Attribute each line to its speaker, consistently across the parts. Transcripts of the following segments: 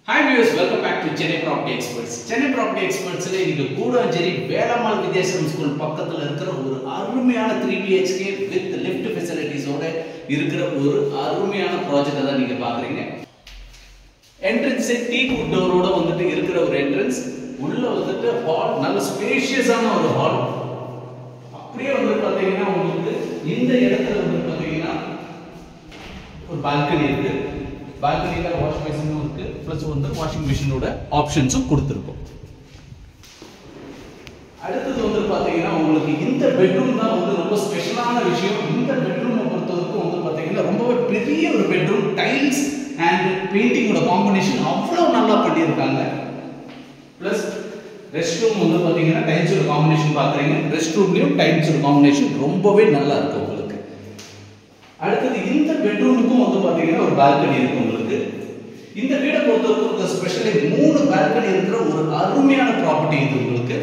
Speaker 1: Hi viewers, welcome back to Chennai Property Experts. Chennai Property Experts la inga Koodanjeri Velamal Vidyasaram School பக்கத்துல இருக்கிற ஒரு அருமையான 3 BHK with lift facilities ஓட இருக்கிற ஒரு அருமையான ப்ராஜெக்ட் தான் நீங்க பாக்குறீங்க. Entrance teak wood door ஓட வந்துட்டு இருக்கிற ஒரு entrance, உள்ள வந்துட்டு ஹால், நல்ல ஸ்பேஷியஸான ஒரு ஹால். அப்படியே வந்து பாத்தீங்கன்னா உங்களுக்கு இந்த இடத்துல வந்து பாத்தீங்கன்னா ஒரு பால்கனி இருக்கு. பால்கனில வாஷ் பேசினும் இருக்கு, பிளஸ் வந்து வாஷிங் மெஷினோட ஆப்ஷன்ஸும் கொடுத்திருக்கோம். அடுத்து வந்து பாத்தீங்கன்னா உங்களுக்கு இந்த பெட்ரூம் தான் வந்து ரொம்ப ஸ்பெஷலான விஷயம். இந்த பெட்ரூமை பொறுத்தவரைக்கும் வந்து பாத்தீங்கன்னா ரொம்ப பெரிய ஒரு பெட்ரூம், டைல்ஸ் அண்ட் பெயிண்டிங்கோட காம்பினேஷன் அவ்வளவு நல்லா பண்ணியிருக்காங்க. பிளஸ் ரெஸ்ட் ரூம் வந்து பாத்தீங்கன்னா டைல்ஸோட காம்பினேஷன் பாக்குறீங்க. ரெஸ்ட் ரூம்லயும் டைல்ஸோட காம்பினேஷன் ரொம்பவே நல்லா இருக்கு உங்களுக்கு. அடுத்து இந்த பெட்ரூமுக்கும் வந்து பாத்தீங்கன்னா ஒரு பால்கனி இருக்கு உங்களுக்கு. இந்த வீடை பொறுத்தவரைக்கும் ஸ்பெஷலி 3 பால்கனி இருக்கிற ஒரு அருமையான ப்ராப்பர்ட்டி இது உங்களுக்கு.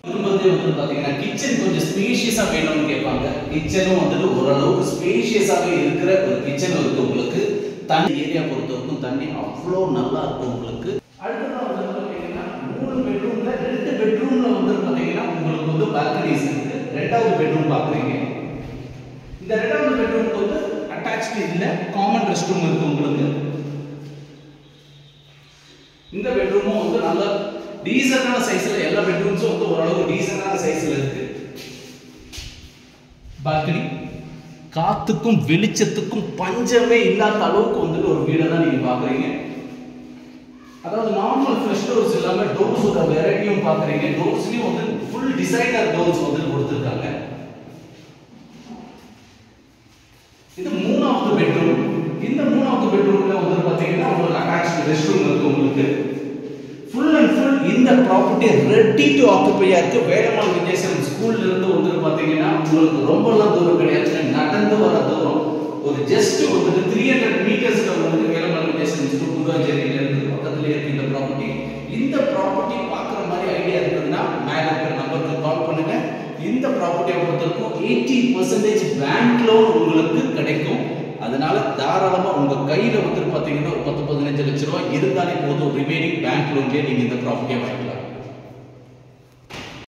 Speaker 1: விரும்புறதே வந்து பாத்தீங்கன்னா கிச்சன் கொஞ்சம் ஸ்பேஷியஸா வேணும்னு கேட்பாங்க. கிச்சனும் வந்து ஓரளவுக்கு ஸ்பேஷியஸாவே இருக்கிற ஒரு கிச்சன் இருக்கு உங்களுக்கு. தண்ணி ஏரியா பொறுத்தவரைக்கும் தண்ணி அவ்வளோ நல்லா இருக்கும் உங்களுக்கு. அடுத்ததான் வந்து பாத்தீங்கன்னா 3 பெட்ரூம்ல 2 பெட்ரூம்ல வந்து பாத்தீங்கன்னா உங்களுக்கு வந்து பால்கனிஸ் இருக்கு. ரெண்டாவது பெட்ரூம் பாக்குறீங்க. இந்த ரெண்டாவது பெட்ரூமுக்கு வந்து அட்டாச்ட் இல்ல, காமன் ரெஸ்ட் ரூம் இருக்கு உங்களுக்கு. இந்த பெட்ரூமும் வந்து நல்ல டீசன்ட்டான சைஸ்ல, எல்லா பெட்ரூம்ஸும் வந்து ஓரளவு டீசன்ட்டான சைஸ்ல இருக்கு. பால்கனி காத்துக்கும் வெளிச்சத்துக்கும் பஞ்சமே இல்லாத அளவுக்கு வந்து ஒரு வீடை தான் நீங்க பாக்குறீங்க. அதாவது நார்மல் ஃப்ளஷ் டோர்ஸ் இல்லாம டோர்ஸோட வெரைட்டியும் பாக்குறீங்க. டோர்ஸ்லயும் வந்து ஃபுல் டிசைனர் டோர்ஸ் வந்து கொடுத்திருக்காங்க. இது மூணாவது பெட்ரூம். இந்த மூணாவது பெட்ரூம்ல வந்து பாத்தீங்கன்னா உங்களுக்கு அட்டாச்ட் ரெஸ்ட் ரூம் இருக்கு உங்களுக்கு. ஃபுல் அண்ட் ஃபுல் இந்த ப்ராப்பர்ட்டி ரெடி டு ஆக்குபையா இருக்கு. வேலம்மாள் வித்யாசாரம் ஸ்கூல்ல இருந்து வந்து பாத்தீங்கன்னா உங்களுக்கு ரொம்பலாம் தூரம் கிடையாது, நடந்து வர தூரம். ஒரு ஜஸ்ட் ஒரு 300 மீட்டர்ஸ்ல வந்து வேலம்மாள் வித்யாசாரம் ஸ்கூல் கூடாஞ்சேரியில இருந்து பக்கத்துலயே இருக்கு இந்த ப்ராப்பர்ட்டி. இந்த ப்ராப்பர்ட்டி பாக்குற மாதிரி ஐடியா இருக்குதுன்னா மேல இருக்கிற நம்பருக்கு கால் பண்ணுங்க. இந்த ப்ராப்பர்ட்டியை பொறுத்தவரைக்கும் 80% பேங்க் லோன் உங்களுக்கு கிடைக்கும். அதனால தாராளமா உங்க கையில வந்து பாத்தீங்கன்னா ஒரு 10-15 லட்சம் ரூபாய் இருந்தாலே போதும், ரிமைனிங் பேங்க் லோன்லயே நீங்க இந்த ப்ராப்பர்ட்டியை வாங்கிக்கலாம்.